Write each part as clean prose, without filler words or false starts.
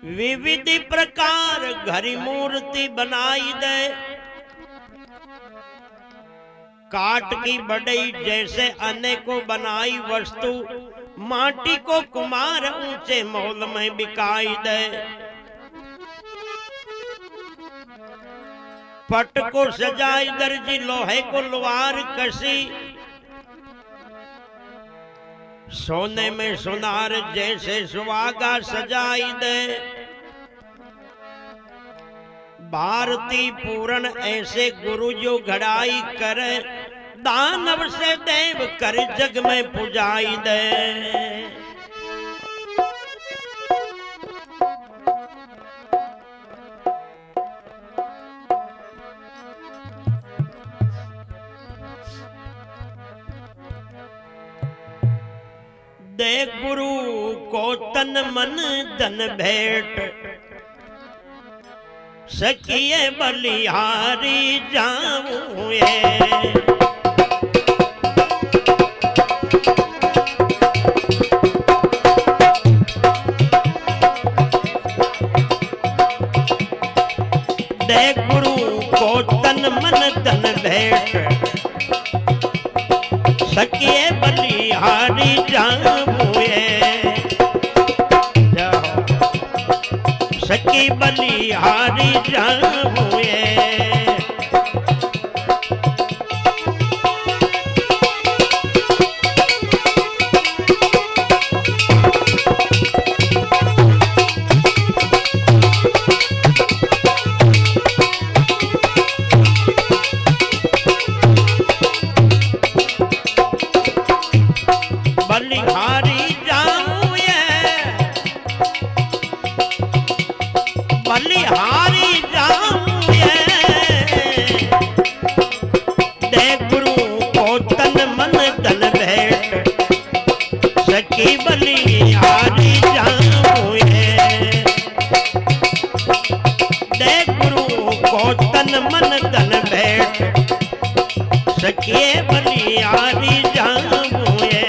विविध प्रकार घरी मूर्ति बनाई दे, काट की बढ़ई जैसे अनेकों बनाई वस्तु, माटी को कुमार ऊंचे मोल में बिकाई दे। पट को सजाई दर्जी लोहे को लोहार कसी, सोने में सुनार जैसे सुहागा सजाई दे। भारती पूरण ऐसे गुरु जो घड़ाई करे, दानव से देव कर जग में पुजाई दे। दे गुरु को तन मन धन भेंट, सखिए बलिहारी जाऊं ये। दे गुरु को तन मन धन भेंट, सखिए बलिहारी जाऊं ये। सखी बलिहारी जाऊं ये। बलिहारी जाऊं ये, बलिहारी जाऊं ये। दे गुरु को तन मन धन भेंट, सखी बलिहारी जाऊं ये। दे गुरु को तन मन धन भेंट, सखी बलिहारी जाऊं ये।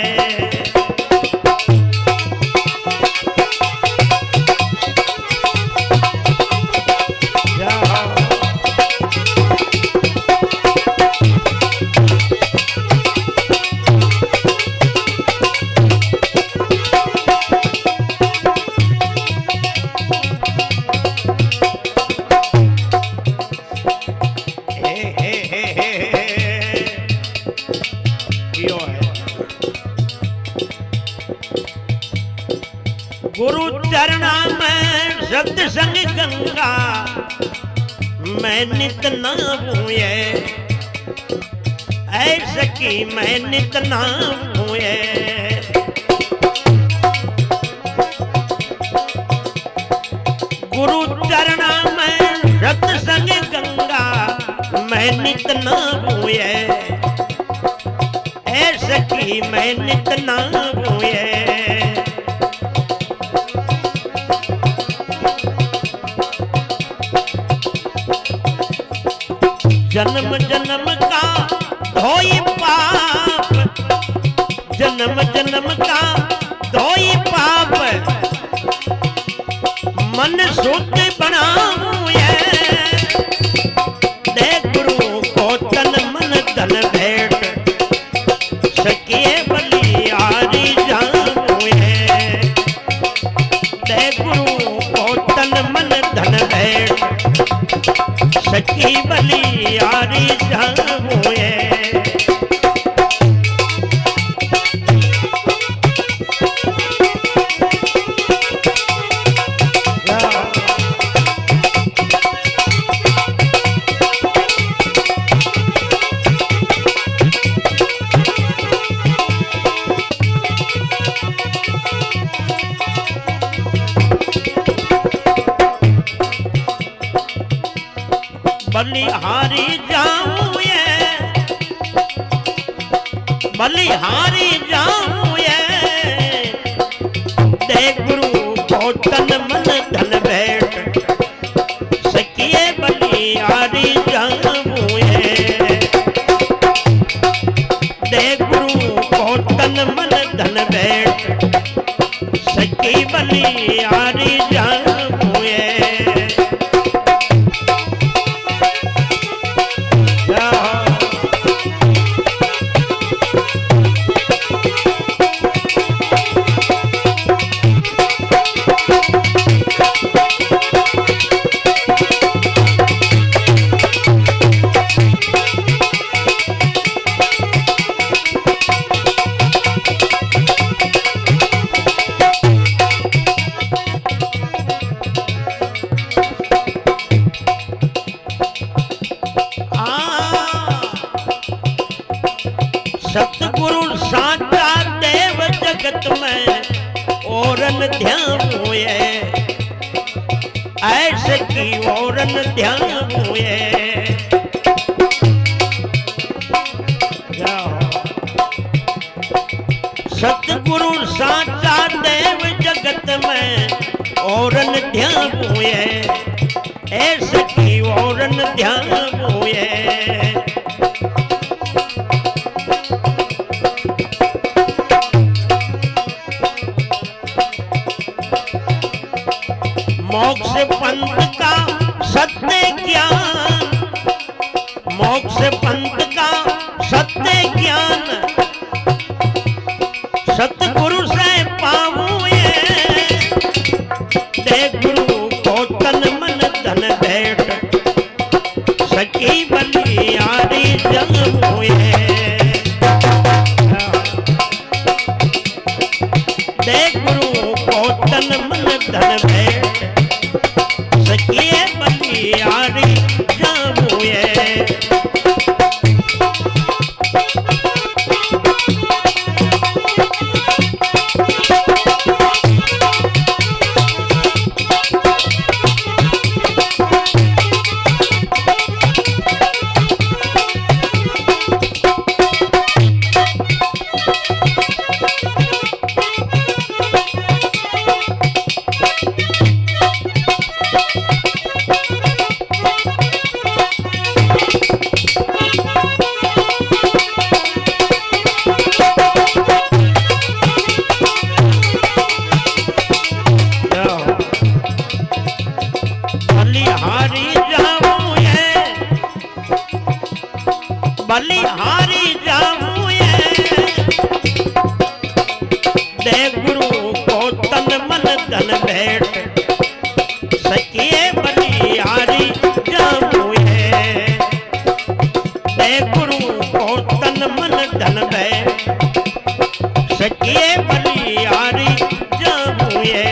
गुरु चरणा में सत्संग गंगा, मैं नित नाऊं ये। ऐसे की मैं नित नाऊं ये। गुरु चरणा में सत्संग गंगा, मैं नित नाऊं ये। ऐसे की मैं नित नाऊं ये। जन्म जन्म का धोई पाप, जन्म जन्म का धोई पाप, मन शुद्ध बनाऊं ये। दे गुरु को तन मन धन भेंट, सखिए बलिहारी जाऊं ये। दे गुरु को तन मन धन भेंट, सखी बलिहारी जाऊं ये। बलिहारी जाऊं ये, बलिहारी जाऊं ये। दे गुरु को तन मन धन भेंट, सखिए बलिहारी जाऊं ये। दे गुरु को तन मन धन भेंट, सकी बलियारी जामुए सतगुरु साचा देव जगत में औरन ध्यान हुए ऐसे की औरन ध्यान हुए सतगुरु साचा देव जगत में औरन ध्यान हुए ऐसे की औरन ध्यान हुए मोक्ष पंथ का सत्य ज्ञान मोक्ष पंथ का सत्य ज्ञान सतगुरु से पाऊए दे गुरु को तन मन धन भेंट सकी बलियारी जग हुए दे गुरु को तन मन धन भेंट सकिए बलियारी जामुए बलिहारी जामुए दे गुरु को तन मन धन भेंट सकिए बलिहारी जामुए दे गुरु को तन मन धन भेंट सकिए बलिहारी जामुए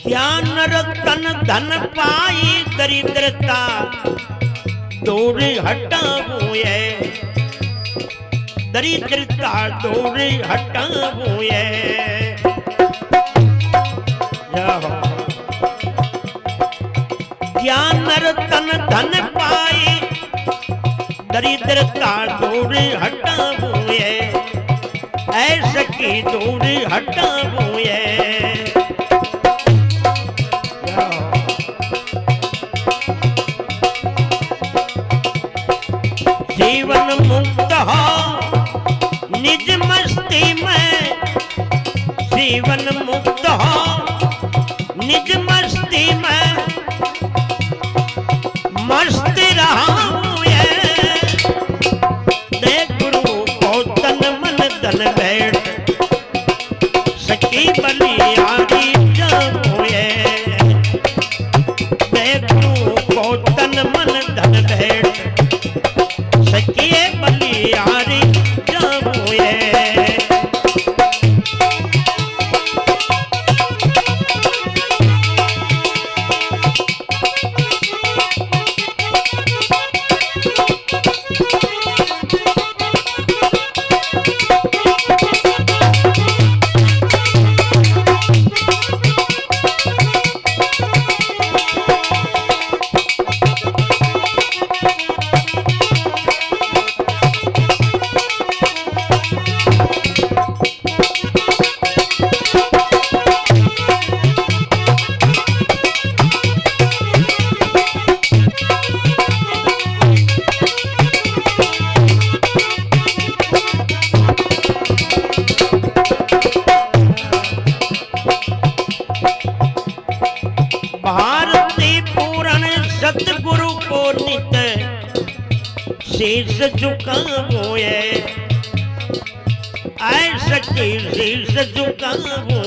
ज्ञान रतन धन पाई दरिद्रता दूर हटाऊए दरिद्रता दूर हटाऊए ज्ञान रतन धन पाई दरिद्रता दूर हटाऊए ऐसे की दूर हटाऊए जीवन मुक्त हो निज मस्ती में जीवन मुक्त हो निज मस्ती में मस्त रहाऊए दे गुरु को तन मन धन भेंट सकी बलियारी जामुए दे गुरु को तन मन धन भेंट सकिए बलियारी जामुए शीश झुकाऊं ऐसा की शीश झुकाऊं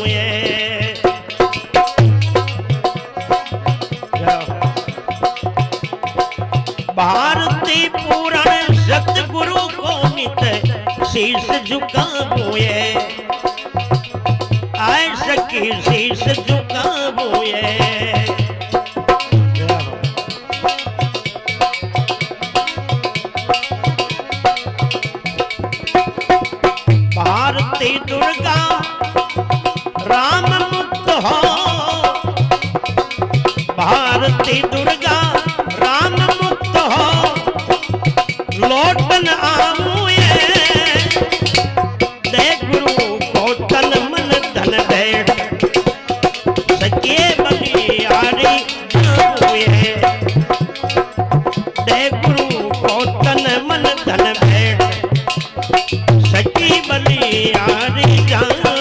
भारती पुराण सतगुरु को नित शीश झुकाऊं ऐसा की शीश झुकाऊं भारती दुर्गा राम मुक्त हो भारती दुर्गा राम मुक्त हो लौटन आऊए दे गुरु को तन मन धन भेंट सके बलिहारी जाऊए दे गुरु को तन मन धन भेंट सकी बलिहारी जाऊए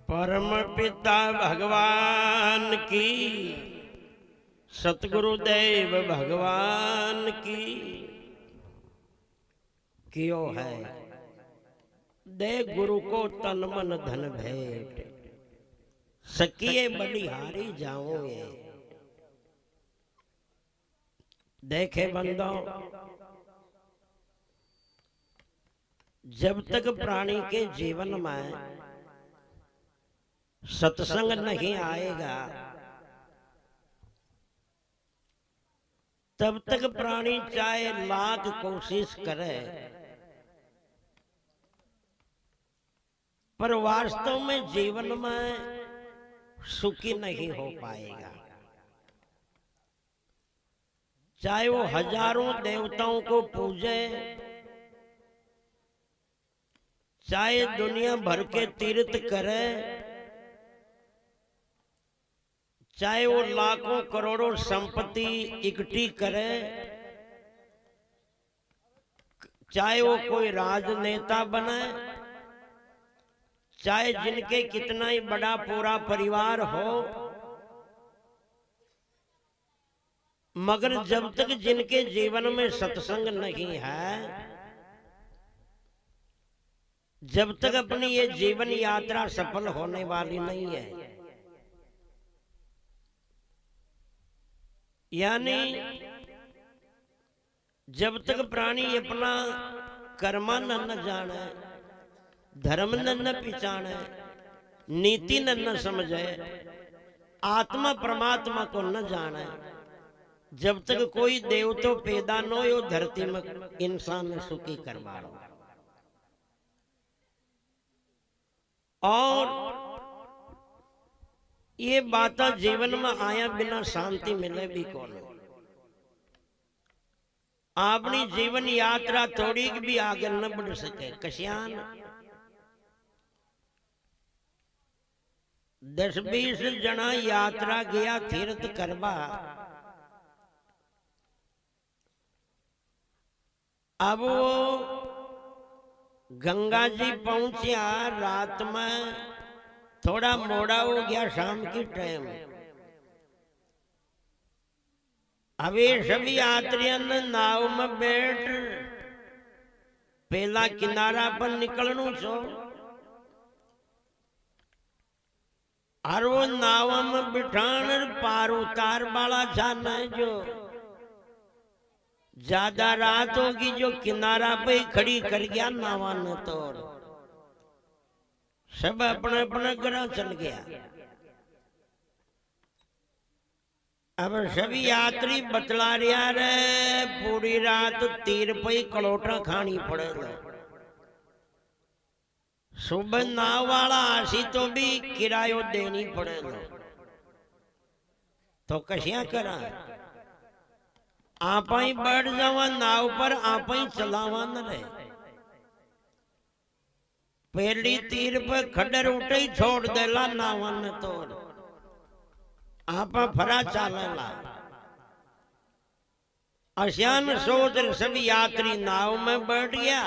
परम पिता भगवान की सतगुरुदेव भगवान की क्यों है दे गुरु को तन मन धन भेंट सकिए बलिहारी जाओगे देखे बंदो जब तक प्राणी के जीवन में सत्संग नहीं आएगा तब तक प्राणी चाहे लाख कोशिश करे पर वास्तव में जीवन में सुखी नहीं हो पाएगा। चाहे वो हजारों देवताओं को पूजे चाहे दुनिया भर के तीर्थ करे चाहे वो लाखों करोड़ों संपत्ति इकट्ठी करे चाहे वो कोई राजनेता बने चाहे जिनके कितना ही बड़ा पूरा परिवार हो मगर जब तक जिनके जीवन में सत्संग नहीं है जब तक अपनी ये जीवन यात्रा सफल होने वाली नहीं है। यानी जब तक प्राणी अपना कर्मा न जाने धर्म न पहचाने नीति न समझे आत्मा परमात्मा को न जाने जब तक कोई देव तो पैदा न हो धरती में इंसान सुखी करवा लो। और ये बात जीवन में आया बिना शांति मिले भी कौन अपनी जीवन यात्रा थोड़ी भी आगे न बढ़ सके। कश्यान 10-20 जना यात्रा गया तीर्थ करवा अब वो गंगा जी पहुंचा रात में थोड़ा मोड़ा हो गया शाम की टाइम। अभी सभी यात्रियों ने नाव में बैठ पहला किनारा पर निकलनू छो और वो नाव में बिठान पार उतार वाला जाना जो ज्यादा रात होगी जो किनारा पे खड़ी कर गया नावा न तोड़ सब अपने अपने घर चल गया। अब सभी यात्री बतला रहा रे पूरी रात तीर पे कलोटा खानी पड़ेगा। सुबह नाव वाला आसी तो भी किरायो देनी पड़ेगा। तो कशिया करा आप ही बैठ जावा नाव पर, आप ही चलावा न रहे। पहली तीर पे खडर उठे ही छोड़ देला नावन तोड़, आप फरा चालेला। अशान सोच सभी यात्री नाव में बैठ गया।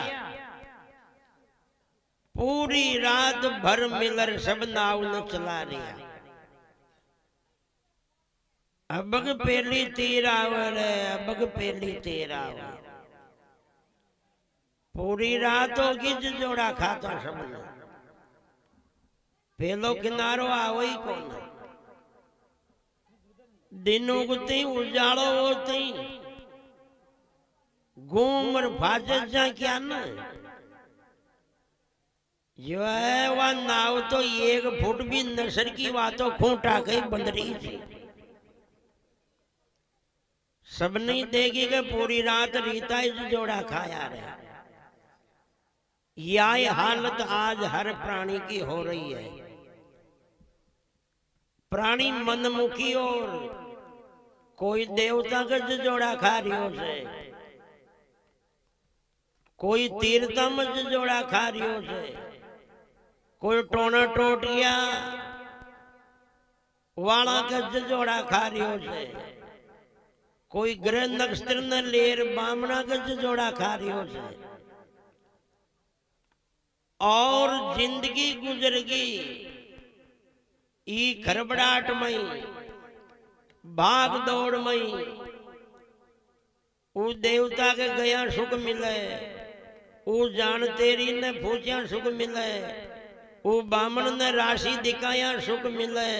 पूरी रात भर मिलर सब नाव न चला रिया। अबग पहली तीर आवर, अबग पहली तीर आवर। पूरी रात होगी जोड़ा खाता सबने। पहलो किनारो आवो ही कौन। दिन उगते उजाड़ो होते घूम भाज जा क्या न। जो है वह नाव तो 1 फुट भी नसर की बातों खूंटा गई बंद रही थी। सब नहीं देगी कि पूरी रात रीता इस जोड़ा खाया रहा। यह हालत आज हर प्राणी की हो रही है। प्राणी मनमुखी और कोई देवता का जोड़ा खा रियो से, कोई तीर्था में जोड़ा खा रियो से, कोई टोना टोटिया वाला का जोड़ा खा रियो से, कोई ग्रह नक्षत्र न लेर बामना का जोड़ा खा रियो से। और जिंदगी गुजरगी ई खरबड़ाहट में, भाग दौड़ में। वो देवता के गया सुख मिले, वो जान तेरी ने पूछया सुख मिले, वो बामण ने राशि दिखाया सुख मिले,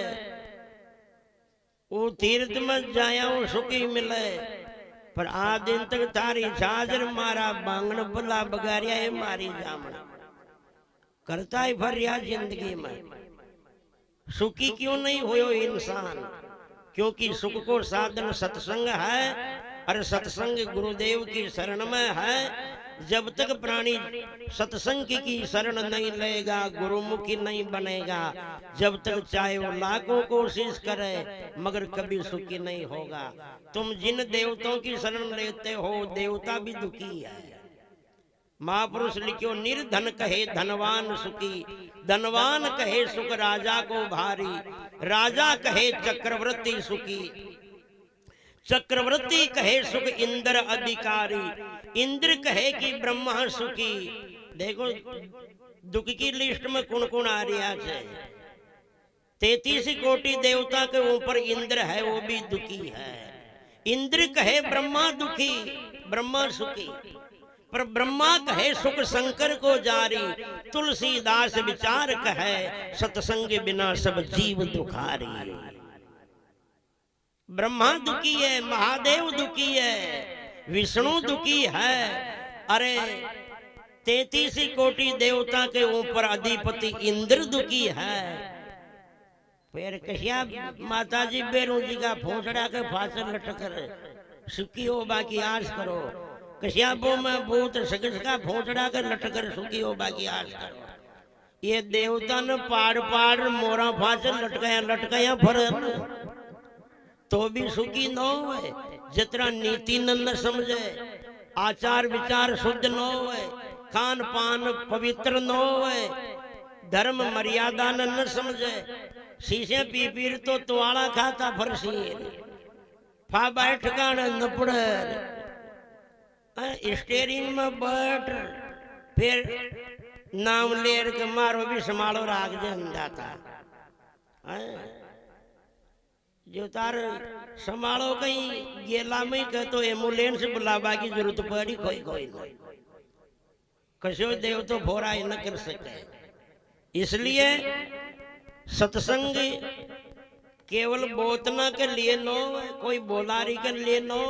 वो तीर्थ में जाया वो सुख ही मिले। पर आ दिन तक थारी छाजर मारा बांगण बुला बगारिया है मारी जामण। करता ही भरिया जिंदगी में। सुखी क्यों नहीं हो इंसान? क्योंकि सुख को साधन सत्संग है, और सत्संग गुरुदेव की शरण में है। जब तक प्राणी सत्संग की शरण नहीं लेगा, गुरुमुखी नहीं बनेगा, जब तक चाहे वो लाखों कोशिश करे मगर कभी सुखी नहीं होगा। तुम जिन देवताओं की शरण लेते हो देवता भी दुखी है। महापुरुष लिखो निर्धन कहे धनवान सुखी, धनवान कहे सुख राजा को भारी, राजा कहे चक्रवर्ती सुखी, चक्रवर्ती कहे सुख इंद्र अधिकारी, इंद्र कहे कि ब्रह्मा सुखी। देखो दुख की लिस्ट में कौन कौन आ रहा है। 33 कोटि देवता के ऊपर इंद्र है, वो भी दुखी है। इंद्र कहे ब्रह्मा दुखी, ब्रह्मा सुखी, पर ब्रह्मा कहे सुख शंकर को जारी, तुलसीदास विचार कहे सत्संग बिना सब जीव दुखारी। ब्रह्मा दुखी है, महादेव दुखी है, विष्णु दुखी है। अरे 33 कोटि देवता के ऊपर अधिपति इंद्र दुखी है। फिर कहिया माता जी बेरू जी का भोसड़ा के फांस लटकर सुखी हो बाकी आस करो। कश्यापो में भूत सगस का भोसड़ा कर लटकर सुखी हो बाकी आस करो। ये देवता ने पाड़ पाड़ मोरा फांस लटकाया लटकाया फर तो भी सुखी न हो। जितना नीति न समझे, आचार विचार शुद्ध न हो, खान पान पवित्र न हो, धर्म मर्यादा न समझे, शीशे पी पीर तो तुआड़ा खाता फरसीर फा बैठ न पड़े स्टेरिंग में बैठ फिर नाम लेर के मारो भी संभालो राग जाता जो तार संभालो कहीं गेला में कह तो एम्बुलेंस बुलावा की जरूरत पड़ी कोई कोई नहीं। कशो देव तो भोरा ही न कर सके। इसलिए सत्संग केवल बोतना के लिए न हो, कोई बोलारी के लिए न हो,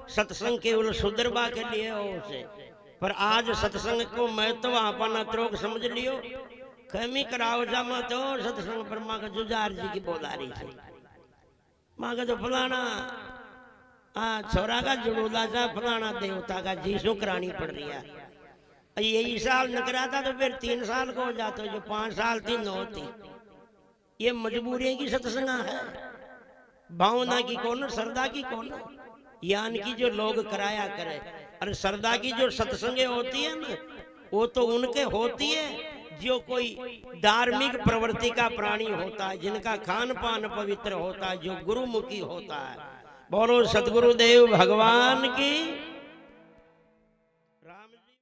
सत्संग केवल सुधरवा के लिए हो उसे। पर आज सत्संग को मैं तो आपना त्रोग समझ लियो। खमी कराओ जामा तो सत्संग पर माँ का जुजार जी की बोलारी से माँ का तो फलाना छोरा का जुड़ूला जा फलाना देवता का जी शुक्रानी पड़ रही है। यही साल न कराता तो फिर 3 साल को हो जाता, जो 5 साल थी न होती। ये मजबूरी की सत्संग है, भावना की कौन, श्रद्धा की कौन। ज्ञान की जो लोग कराया करे। और श्रद्धा की जो सत्संगे होती है ना, वो तो उनके होती है जो कोई धार्मिक प्रवृत्ति का प्राणी होता है, जिनका खान पान पवित्र होता है, जो गुरुमुखी होता है। बोलो सतगुरुदेव भगवान की।